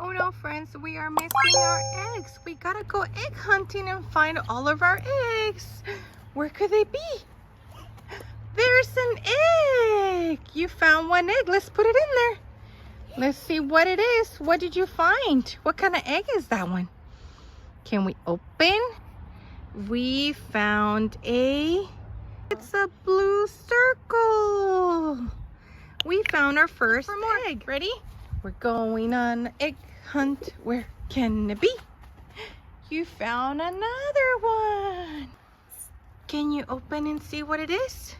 Oh no, friends, we are missing our eggs. We gotta go egg hunting and find all of our eggs. Where could they be? There's an egg. You found one egg. Let's put it in there. Let's see what it is. What did you find? What kind of egg is that one? Can we open? We found it's a blue circle. We found our first egg. Ready? We're going on an egg hunt. Where can it be? You found another one. Can you open and see what it is?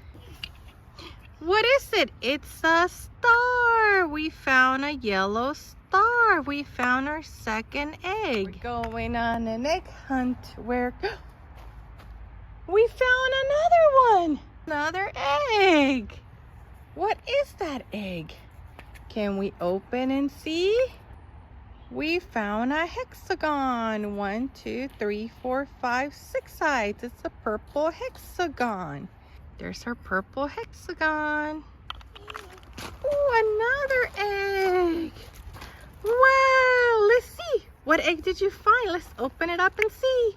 What is it? It's a star. We found a yellow star. We found our second egg. We're going on an egg hunt. Where we found another one. Another egg. What is that egg? Can we open and see? We found a hexagon. 1, 2, 3, 4, 5, 6 sides. It's a purple hexagon. There's our purple hexagon. Oh, another egg. Wow, let's see. What egg did you find? Let's open it up and see.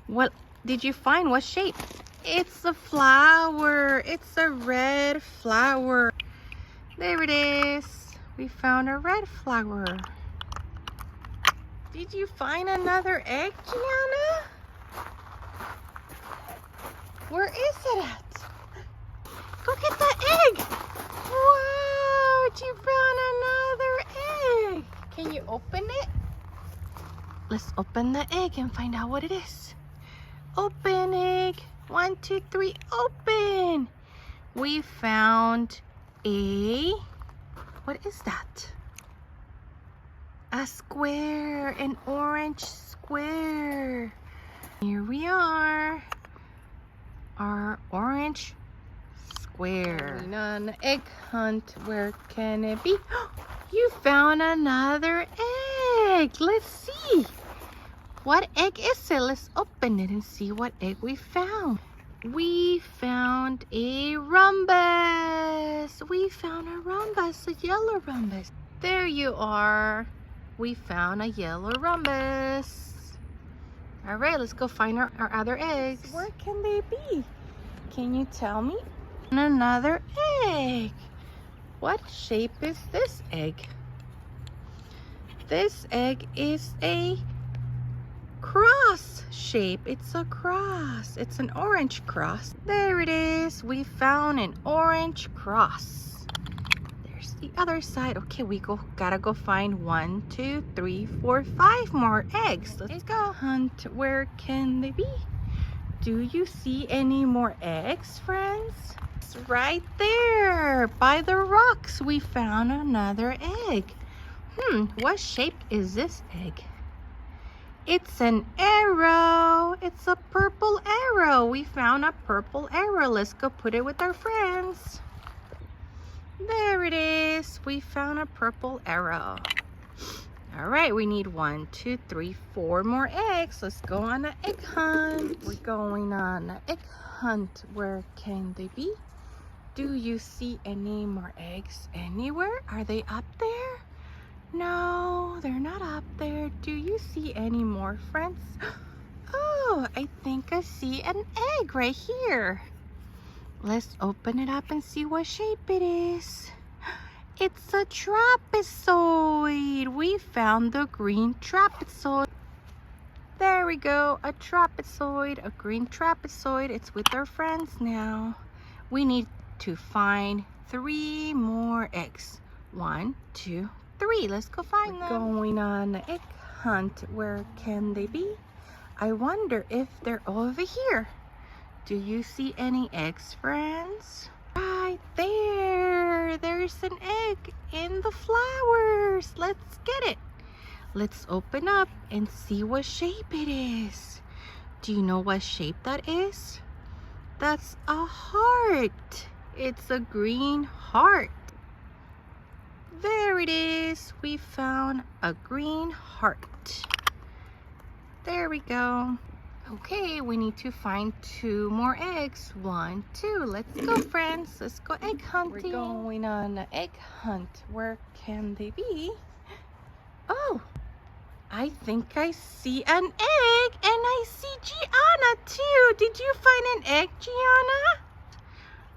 What did you find? What shape? It's a flower. It's a red flower. There it is. We found a red flower. Did you find another egg, Gianna? Where is it at? Go get that egg. Wow, you found another egg. Can you open it? Let's open the egg and find out what it is. Open egg. 1, 2, 3, open. We found what is that? A square, an orange square. Here we are, our orange square. On an egg hunt, where can it be? You found another egg. Let's see. What egg is it? Let's open it and see what egg we found. We found a rhombus. We found a rhombus, a yellow rhombus. There you are. We found a yellow rhombus. All right, let's go find our other eggs. Where can they be? Can you tell me? Another egg. What shape is this egg? This egg is a cross shape. It's a cross. It's an orange cross. There it is. We found an orange cross. There's the other side. Okay, we gotta go find 1, 2, 3, 4, 5 more eggs. Let's go hunt. Where can they be? Do you see any more eggs, friends? It's right there by the rocks. We found another egg. What shape is this egg? It's an arrow. It's a purple arrow. We found a purple arrow. Let's go put it with our friends. There it is. We found a purple arrow. All right, we need 1, 2, 3, 4 more eggs. Let's go on an egg hunt. We're going on an egg hunt. Where can they be? Do you see any more eggs anywhere? Are they up there? No, they're not up there. Do you see any more, friends? Oh, I think I see an egg right here. Let's open it up and see what shape it is. It's a trapezoid. We found the green trapezoid. There we go, a trapezoid, a green trapezoid. It's with our friends now. We need to find 3 more eggs. 1, 2, 3. Let's go find them. Going on an egg hunt. Where can they be? I wonder if they're over here. Do you see any eggs, friends? Right there. There's an egg in the flowers. Let's get it. Let's open up and see what shape it is. Do you know what shape that is? That's a heart. It's a green heart. There it is. We found a green heart. There we go. Okay, we need to find 2 more eggs. 1, 2. Let's go, friends. Let's go egg hunting. We're going on an egg hunt. Where can they be? Oh, I think I see an egg, and I see Gianna too. Did you find an egg, Gianna?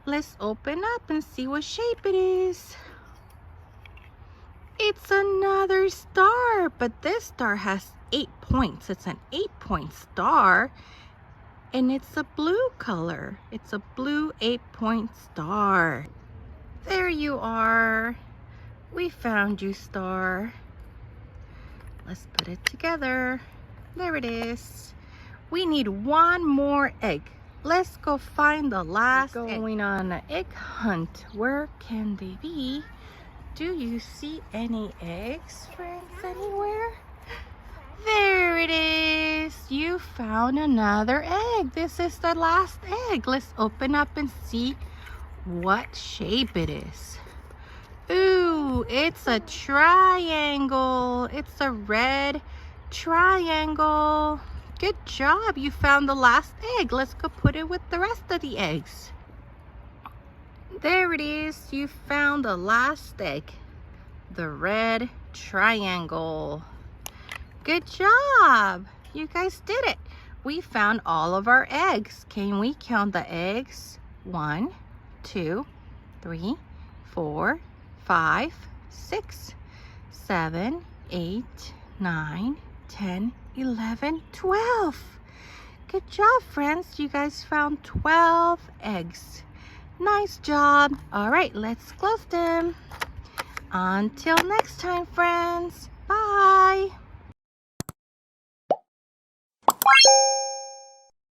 Let's open up and see what shape it is. It's another star, but this star has 8 points. It's an 8-point star, and it's a blue color. It's a blue 8-point star. There you are. We found you, star. Let's put it together. There it is. We need one more egg. Let's go find the last egg. Going on an egg hunt. Where can they be? Do you see any eggs, friends, anywhere? There it is. You found another egg. This is the last egg. Let's open up and see what shape it is. Ooh, it's a triangle. It's a red triangle. Good job. You found the last egg. Let's go put it with the rest of the eggs. There it is. You found the last egg. The red triangle. Good job. You guys did it. We found all of our eggs. Can we count the eggs? 1, 2, 3, 4, 5, 6, 7, 8, 9, 10, 11, 12. Good job, friends. You guys found 12 eggs. Nice job. All right, let's close them. Until next time, friends. Bye.